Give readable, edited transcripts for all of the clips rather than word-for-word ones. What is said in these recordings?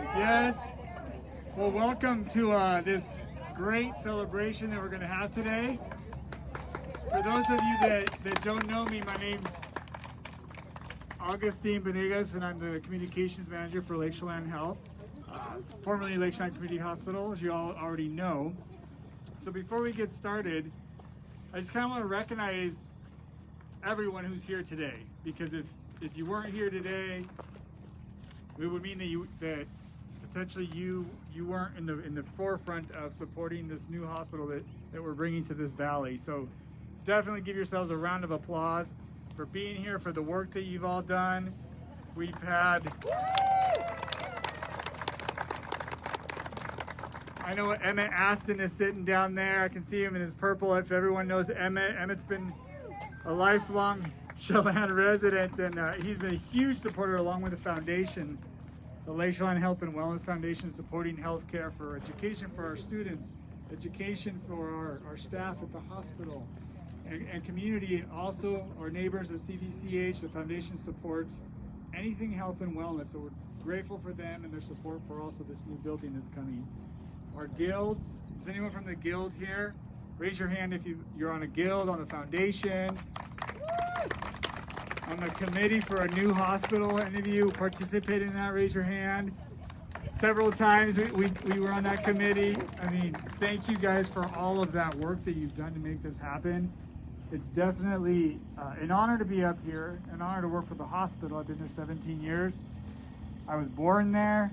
Yes. Well, welcome to this great celebration that we're going to have today. For those of you that don't know me, my name's Augustine Benegas, and I'm the Communications Manager for Lake Chelan Health, formerly Lake Chelan Community Hospital, as you all already know. So before we get started, I just kind of want to recognize everyone who's here today, because if you weren't here today, it would mean that potentially you weren't in the forefront of supporting this new hospital that we're bringing to this valley. So definitely give yourselves a round of applause for being here, for the work that you've all done. We've had, I know Emmett Aston is sitting down there. I can see him in his purple. If everyone knows Emmett, Emmett's been a lifelong Chelan resident, and he's been a huge supporter along with the foundation, the Lake Chelan Health and Wellness Foundation, supporting healthcare for education for our students, education for our staff at the hospital, and community. Also, our neighbors at CVCH, the foundation supports anything health and wellness. So we're grateful for them and their support for also this new building that's coming. Our guilds, is anyone from the guild here? Raise your hand if you're on a guild, on the foundation, on the committee for a new hospital. Any of you participated in that? Raise your hand. Several times we were on that committee. I mean, thank you guys for all of that work that you've done to make this happen. It's definitely an honor to be up here, an honor to work for the hospital. I've been there 17 years. I was born there.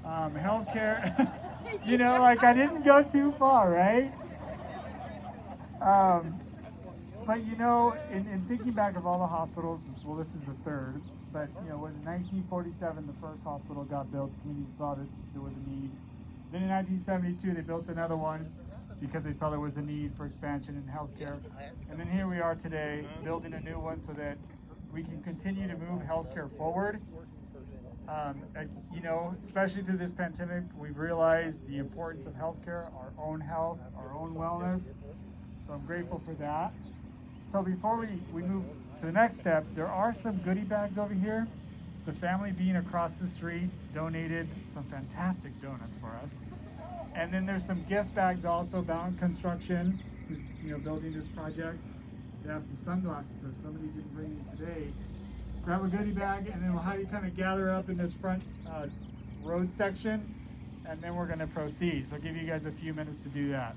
Healthcare, you know, like I didn't go too far, right? But you know, in thinking back of all the hospitals, well, this is the third, but you know, when in 1947 the first hospital got built, the community saw that there was a need. Then in 1972 they built another one because they saw there was a need for expansion in healthcare. And then here we are today, building a new one so that we can continue to move healthcare forward. You know, especially through this pandemic, we've realized the importance of healthcare, our own health, our own wellness. So I'm grateful for that. So before we move to the next step, there are some goodie bags over here. The family being across the street donated some fantastic donuts for us. And then there's some gift bags also. Bound Construction, who's building this project. They have some sunglasses, so if somebody didn't bring them today, grab a goodie bag, and then we'll have you kind of gather up in this front road section, and then we're going to proceed. So I'll give you guys a few minutes to do that.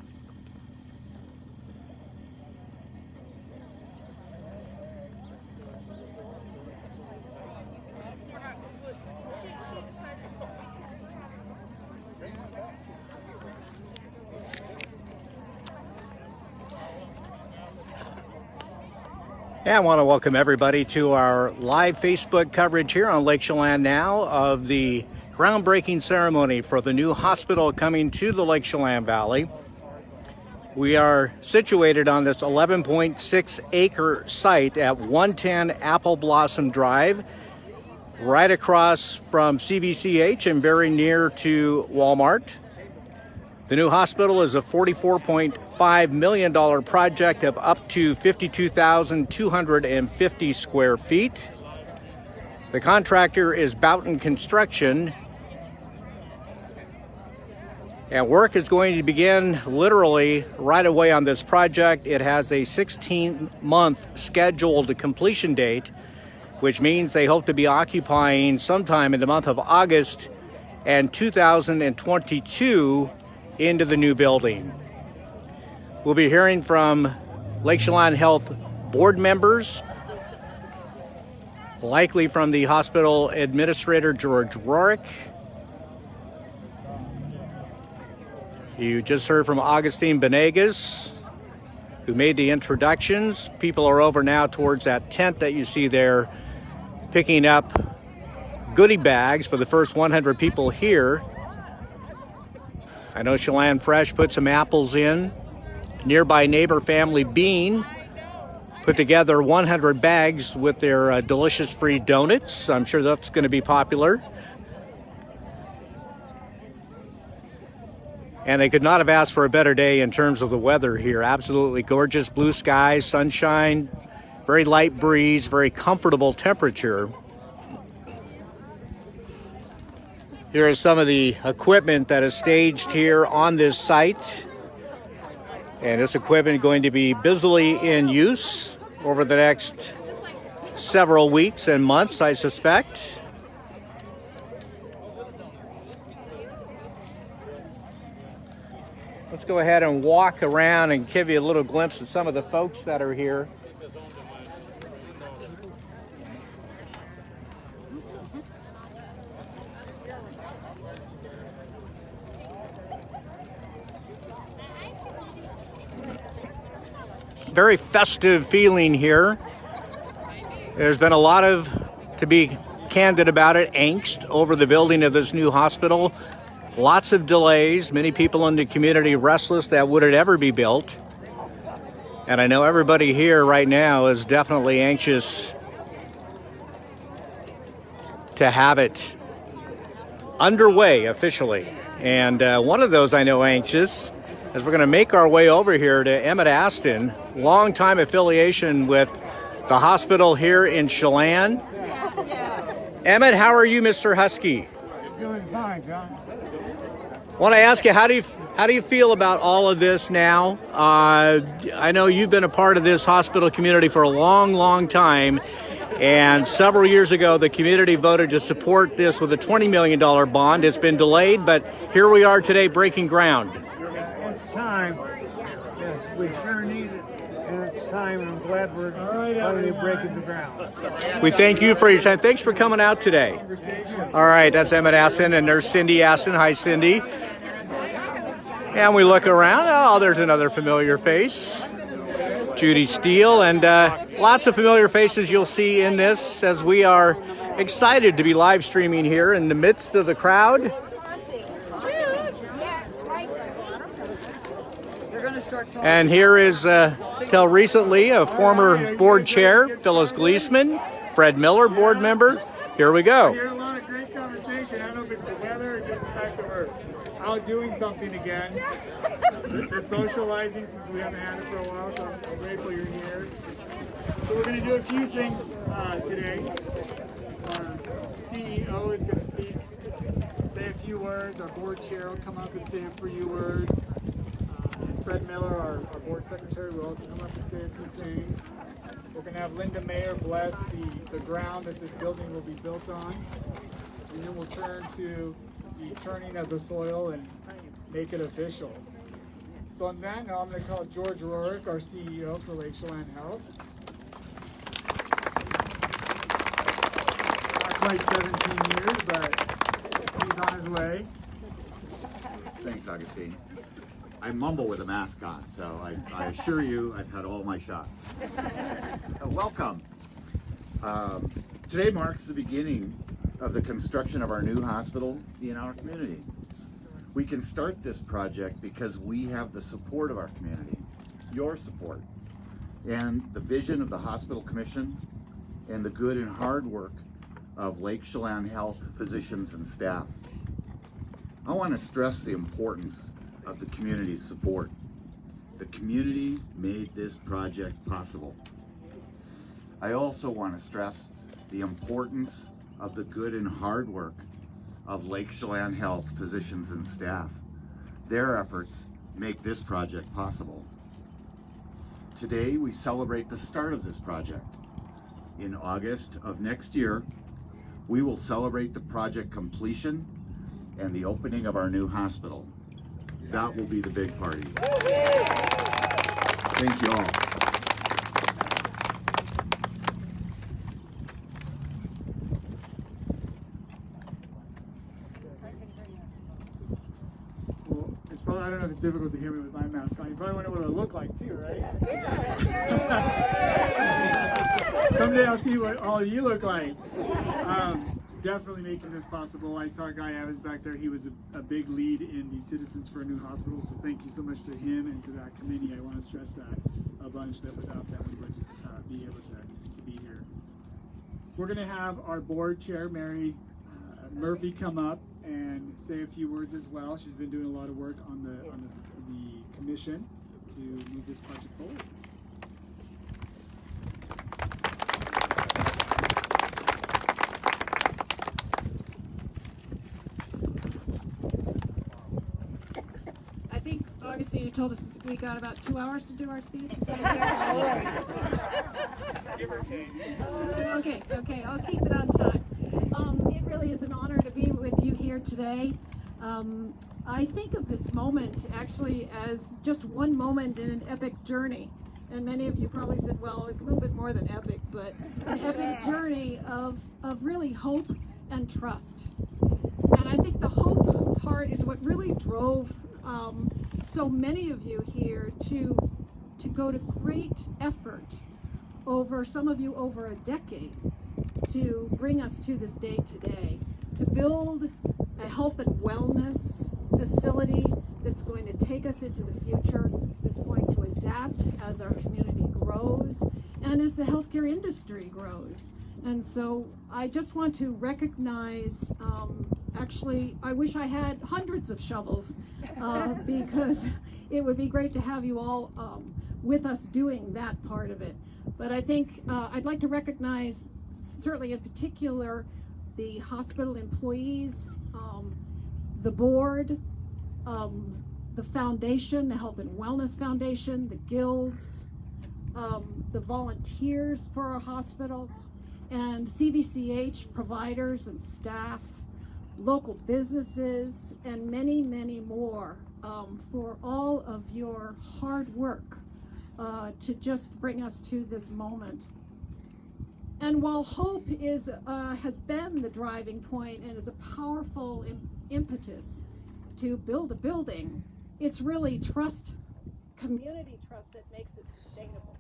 Yeah, I want to welcome everybody to our live Facebook coverage here on Lake Chelan now of the groundbreaking ceremony for the new hospital coming to the Lake Chelan Valley. We are situated on this 11.6 acre site at 110 Apple Blossom Drive, right across from CVCH and very near to Walmart. The new hospital is a $44.5 million project of up to 52,250 square feet. The contractor is Boughton Construction, and work is going to begin literally right away on this project. It has a 16-month scheduled completion date, which means they hope to be occupying sometime in the month of August and 2022 into the new building. We'll be hearing from Lake Chelan Health board members, likely from the hospital administrator, George Rorick. You just heard from Augustine Benegas, who made the introductions. People are over now towards that tent that you see there, picking up goodie bags for the first 100 people here. I know Chelan Fresh put some apples in. Nearby neighbor Family Bean put together 100 bags with their delicious free donuts. I'm sure that's going to be popular. And they could not have asked for a better day in terms of the weather here. Absolutely gorgeous blue skies, sunshine, very light breeze, very comfortable temperature. Here is some of the equipment that is staged here on this site. And this equipment going to be busily in use over the next several weeks and months, I suspect. Let's go ahead and walk around and give you a little glimpse of some of the folks that are here. Very festive feeling here. There's been a lot of, to be candid about it, angst over the building of this new hospital. Lots of delays, many people in the community restless that would it ever be built. And I know everybody here right now is definitely anxious to have it underway officially. And one of those I know anxious, as we're going to make our way over here to Emmett Aston, longtime affiliation with the hospital here in Chelan. Emmett, how are you, Mr. Husky? Doing fine, John. Want to ask you, how do you feel about all of this now? I know you've been a part of this hospital community for a long, long time. And several years ago, the community voted to support this with a $20 million bond. It's been delayed, but here we are today breaking ground. It's time. Yes, we sure need it. And it's time, and I'm glad we're finally breaking the ground. We thank you for your time. Thanks for coming out today. All right, that's Emmett Aston, and there's Cindy Aston. Hi, Cindy. And we look around. Oh, there's another familiar face. Judy Steele, and lots of familiar faces you'll see in this as we are excited to be live streaming here in the midst of the crowd. And here is, till recently, a former board chair, Phyllis Gleesman, Fred Miller, board member. Here we I go. hear a lot of great conversation. I don't know if it's the weather or just the fact that we're out doing something again. The socializing, since we haven't had it for a while, so I'm grateful you're here. So we're going to do a few things today. Our CEO is going to speak, say a few words. Our board chair will come up and say a few words. And Fred Miller, our board secretary, will also come up and say a few things. We're going to have Linda Mayer bless the ground that this building will be built on. And then we'll turn to the turning of the soil and make it official. So on that note, I'm going to call George Rorick, our CEO for Lake Chelan Health. Not quite 17 years, but he's on his way. Thanks, Augustine. I mumble with a mask on, so I assure you I've had all my shots. Welcome. Today marks the beginning of the construction of our new hospital in our community. We can start this project because we have the support of our community, your support, and the vision of the Hospital Commission and the good and hard work of Lake Chelan Health physicians and staff. I want to stress the importance of the community's support. The community made this project possible. I also want to stress the importance of the good and hard work of Lake Chelan Health physicians and staff. Their efforts make this project possible. Today we celebrate the start of this project. In August of next year, we will celebrate the project completion and the opening of our new hospital. That will be the big party. Thank you all. Well, it's probably, I don't know if it's difficult to hear me with my mask on. You probably wonder what I look like too, right? Someday I'll see what all of you look like. Definitely making this possible. I saw Guy Evans back there. He was a big lead in the Citizens for a New Hospital, so thank you so much to him and to that committee. I want to stress that a bunch, that without them we wouldn't be able to be here. We're going to have our board chair, Mary Murphy, come up and say a few words as well. She's been doing a lot of work on the commission to move this project forward. Augustine, you told us we got about 2 hours to do our speech. Is that okay? Give or take. Okay, I'll keep it on time. It really is an honor to be with you here today. I think of this moment actually as just one moment in an epic journey. And many of you probably said, well, it's a little bit more than epic, but an epic journey of really hope and trust. And I think the hope part is what really drove so many of you here to go to great effort over, some of you over a decade, to bring us to this day today, to build a health and wellness facility that's going to take us into the future, that's going to adapt as our community grows and as the healthcare industry grows. And so I just want to recognize, actually, I wish I had hundreds of shovels because it would be great to have you all with us doing that part of it. But I think I'd like to recognize, certainly in particular, the hospital employees, the board, the foundation, the Health and Wellness Foundation, the guilds, the volunteers for our hospital, and CVCH providers and staff, local businesses, and many, many more for all of your hard work to just bring us to this moment. And while hope is has been the driving point and is a powerful impetus to build a building, it's really trust, community trust, that makes it sustainable.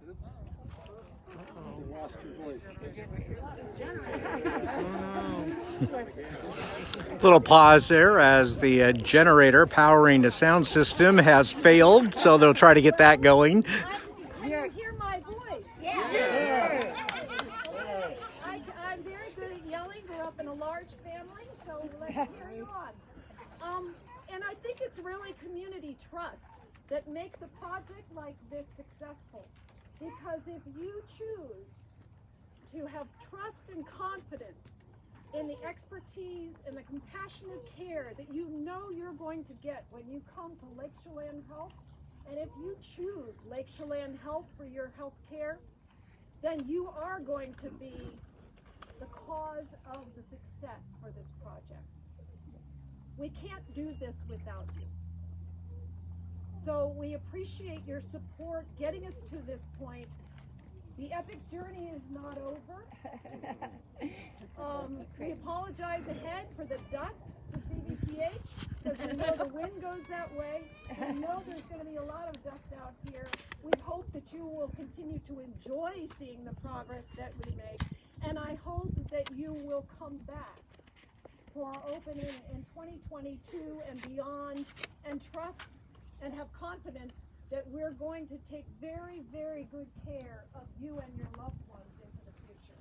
Little pause there as the generator powering the sound system has failed, so they'll try to get that going. Can you hear my voice? Yeah. I'm very good at yelling. Grew up in a large family, so let's carry on. And I think it's really community trust that makes a project like this successful. Because if you choose to have trust and confidence in the expertise and the compassionate care that you know you're going to get when you come to Lake Chelan Health, and if you choose Lake Chelan Health for your health care, then you are going to be the cause of the success for this project. We can't do this without you. So we appreciate your support getting us to this point. The epic journey is not over. We apologize ahead for the dust to CVCH, because we know the wind goes that way. We know there's going to be a lot of dust out here. We hope that you will continue to enjoy seeing the progress that we make, and I hope that you will come back for our opening in 2022 and beyond, and trust and have confidence that we're going to take very, very good care of you and your loved ones into the future.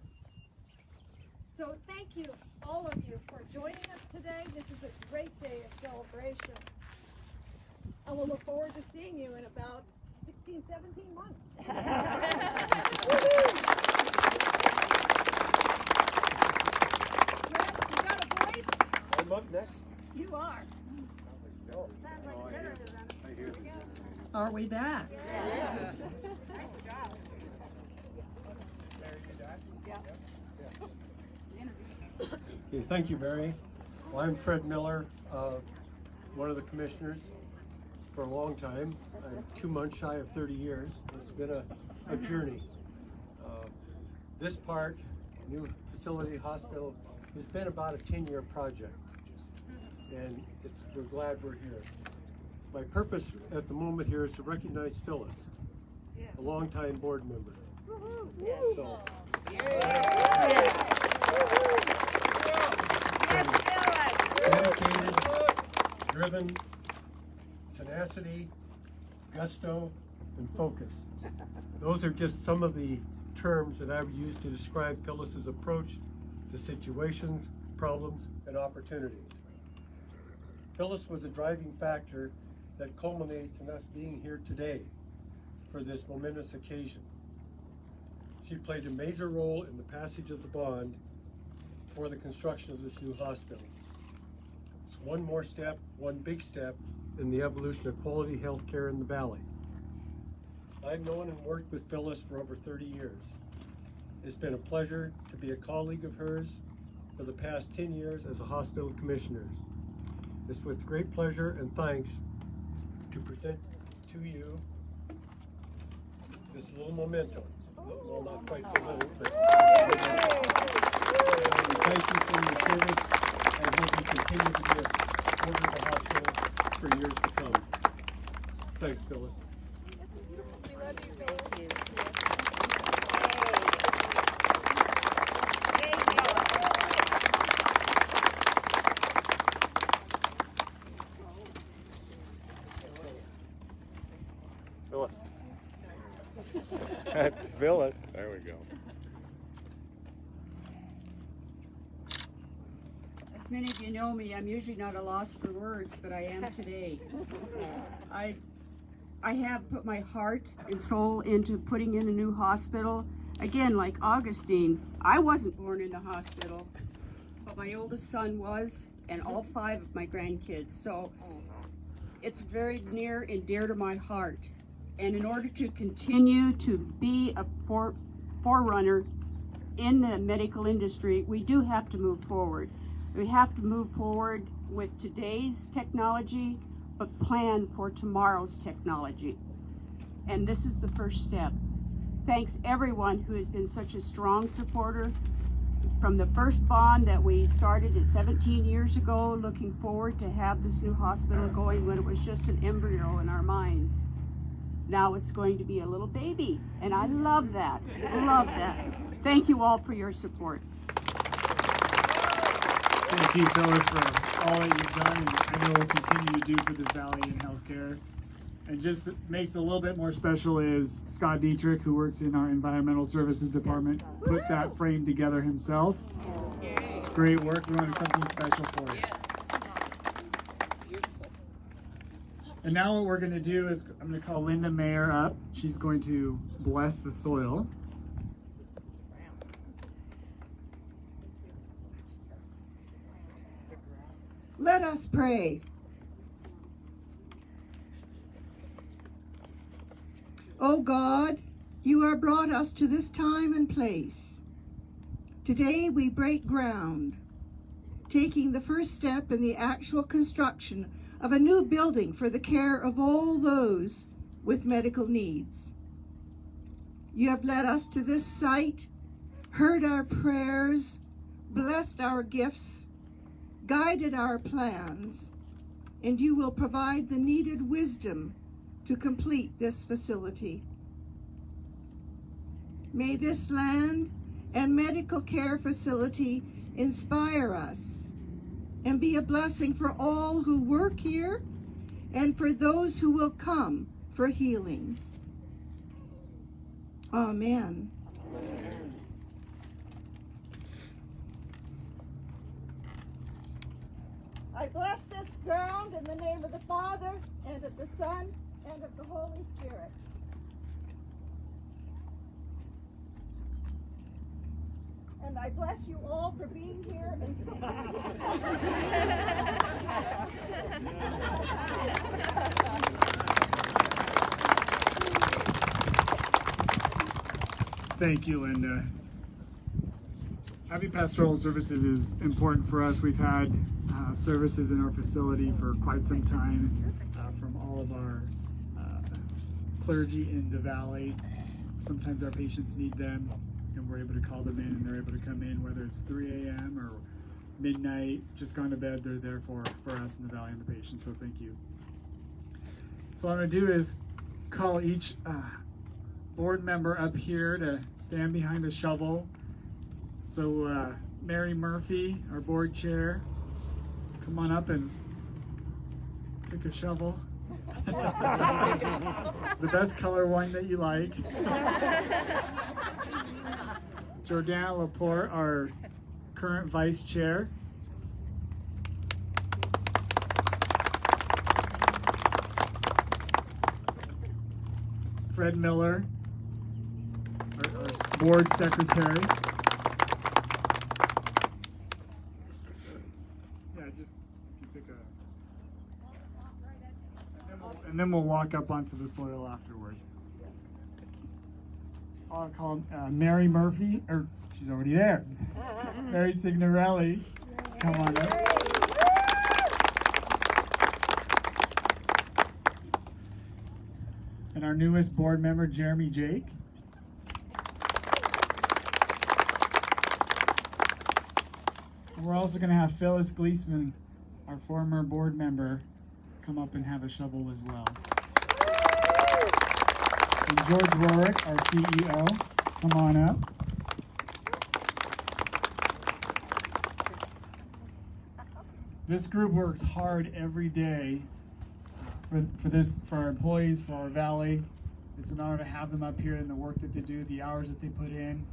So thank you, all of you, for joining us today. This is a great day of celebration. And we'll look forward to seeing you in about 16, 17 months. You got a voice? I'm up next. You are. Are we back? Yes. Okay, thank you, Mary. Well, I'm Fred Miller, one of the commissioners for a long time. I'm 2 months shy of 30 years. It's been a journey. This part, new facility, hospital, has been about a 10-year project, and we're glad we're here. My purpose at the moment here is to recognize Phyllis, a longtime board member. So, dedicated, driven, tenacity, gusto, and focus. Those are just some of the terms that I would use to describe Phyllis's approach to situations, problems, and opportunities. Phyllis was a driving factor that culminates in us being here today for this momentous occasion. She played a major role in the passage of the bond for the construction of this new hospital. So one more step, one big step in the evolution of quality health care in the Valley. I've known and worked with Phyllis for over 30 years. It's been a pleasure to be a colleague of hers for the past 10 years as a hospital commissioner. It's with great pleasure and thanks to present to you this little memento. Well, not quite so little, but thank you for your service. I hope you continue to be a supporter of the hospital for years to come. Thanks, Phyllis. We love you, Phyllis. Phyllis. Phyllis. There we go. As many of you know me, I'm usually not a loss for words, but I am today. I have put my heart and soul into putting in a new hospital. Again, like Augustine, I wasn't born in a hospital, but my oldest son was, and all 5 of my grandkids. So it's very near and dear to my heart. And in order to continue to be a forerunner in the medical industry, we do have to move forward. We have to move forward with today's technology, but plan for tomorrow's technology. And this is the first step. Thanks everyone who has been such a strong supporter from the first bond that we started at 17 years ago, looking forward to have this new hospital going when it was just an embryo in our minds. Now it's going to be a little baby, and I love that. Love that. Thank you all for your support. Thank you, Phyllis, for all that you've done, and I know will continue to do for this valley in healthcare. And just makes it a little bit more special is Scott Dietrich, who works in our environmental services department, put that frame together himself. Great work. We wanted something special for you. And now what we're going to do is I'm going to call Linda Mayer up. She's going to bless the soil. Let us pray. O God, you have brought us to this time and place. Today we break ground, taking the first step in the actual construction of a new building for the care of all those with medical needs. You have led us to this site, heard our prayers, blessed our gifts, guided our plans, and you will provide the needed wisdom to complete this facility. May this land and medical care facility inspire us and be a blessing for all who work here and for those who will come for healing. Amen. I bless this ground in the name of the Father, and of the Son, and of the Holy Spirit. And I bless you all for being here and Thank you, Linda. Having pastoral services is important for us. We've had services in our facility for quite some time from all of our clergy in the valley. Sometimes our patients need them, and we're able to call them in, and they're able to come in, whether it's 3 a.m. or midnight, just gone to bed. They're there for us in the valley and the patients, so thank you. So what I'm going to do is call each board member up here to stand behind a shovel. So Mary Murphy, our board chair, come on up and pick a shovel. The best color one that you like. Jordana Laporte, our current vice chair. Fred Miller, our board secretary. Yeah, just if you pick a and then we'll walk up onto the soil afterwards. I'll call Mary Murphy, or she's already there. Mary Signorelli, come on up. And our newest board member, Jeremy Jake. And we're also going to have Phyllis Gleesman, our former board member, come up and have a shovel as well. And George Rorick, our CEO, come on up. This group works hard every day for our employees, for our valley. It's an honor to have them up here and the work that they do, the hours that they put in,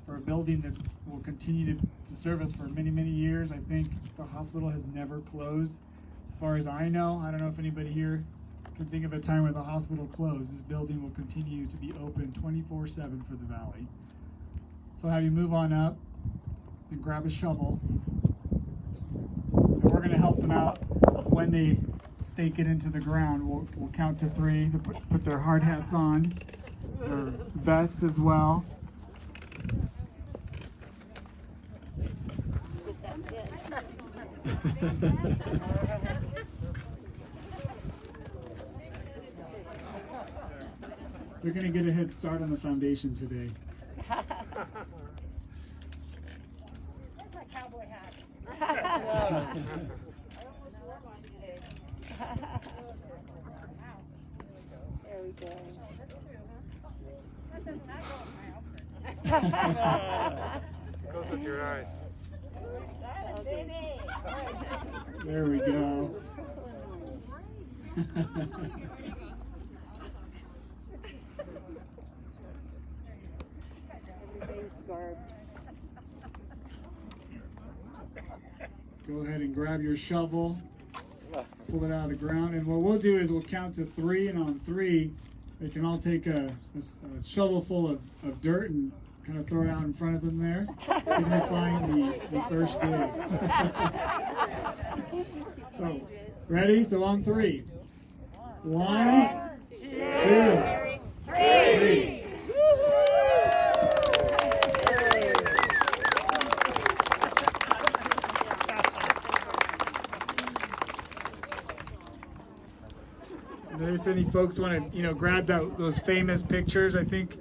for a building that will continue to serve us for many, many years. I think the hospital has never closed. As far as I know, I don't know if anybody here can think of a time where the hospital closed. This building will continue to be open 24/7 for the valley. So I'll have you move on up and grab a shovel. And we're going to help them out when they stake it into the ground. We'll count to 3. They put their hard hats on, their vests as well. They're going to get a head start on the foundation today. That's my cowboy hat. There we go. That does not go with my outfit. Goes with your eyes. There we go. Everybody's garbed. Go ahead and grab your shovel, pull it out of the ground, and what we'll do is we'll count to 3, and on 3, they can all take a shovel full of dirt and kind of throw it out in front of them there, signifying the first day. So, ready? So on 3. 1, 2, 3. And if any folks want to, grab those famous pictures, I think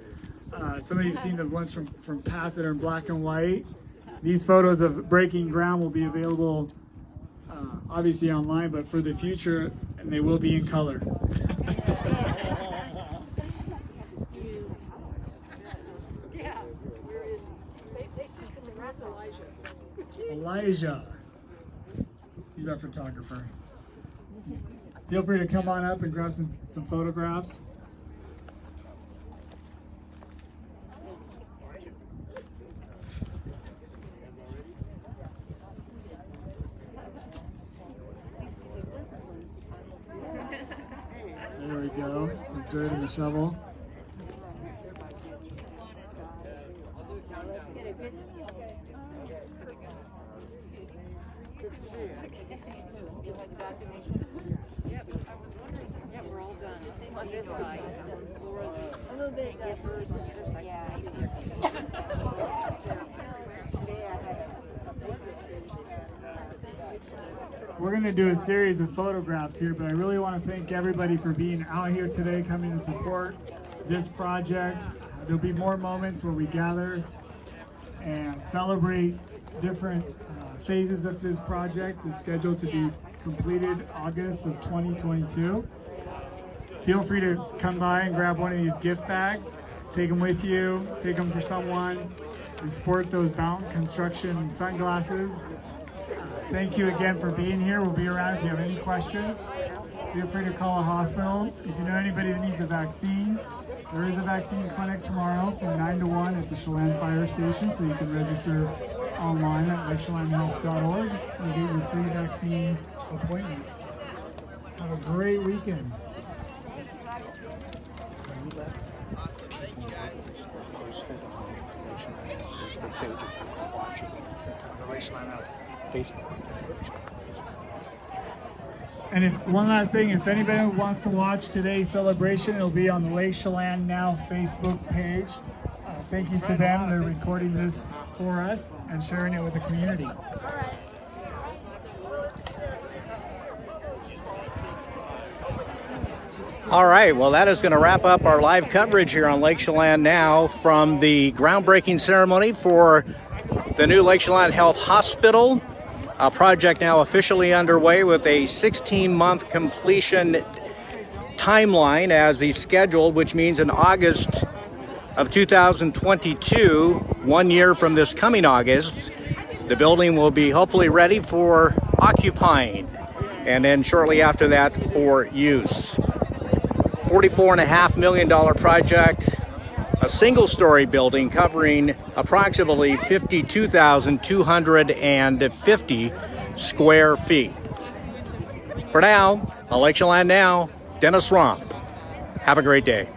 some of you have seen the ones from past that are in black and white. These photos of breaking ground will be available obviously online, but for the future, and they will be in color. Elijah. He's our photographer. Feel free to come on up and grab some photographs. There we go. Some dirt in the shovel. Yep, we're all done. Same on this side. Laura's a little bit of hers on the other side. We're going to do a series of photographs here, but I really want to thank everybody for being out here today, coming to support this project. There'll be more moments where we gather and celebrate different phases of this project. It's scheduled to be completed August of 2022. Feel free to come by and grab one of these gift bags, take them with you, take them for someone, and sport those Mountain Construction sunglasses. Thank you again for being here. We'll be around if you have any questions. Feel free to call a hospital. If you know anybody that needs a vaccine, there is a vaccine clinic tomorrow from 9 to 1 at the Chelan Fire Station, so you can register online at lakechelanhealth.org and get your free vaccine appointment. Have a great weekend. And if one last thing, if anybody wants to watch today's celebration, it'll be on the Lake Chelan Now Facebook page. Thank you to them. They're recording this for us and sharing it with the community. All right, well, that is going to wrap up our live coverage here on Lake Chelan Now from the groundbreaking ceremony for the new Lake Chelan Health Hospital, a project now officially underway with a 16-month completion timeline as the scheduled, which means in August of 2022, 1 year from this coming August, the building will be hopefully ready for occupying, and then shortly after that for use. $44.5 million project, a single-story building covering approximately 52,250 square feet. For now, on Lake Chelan Now, Dennis Rom. Have a great day.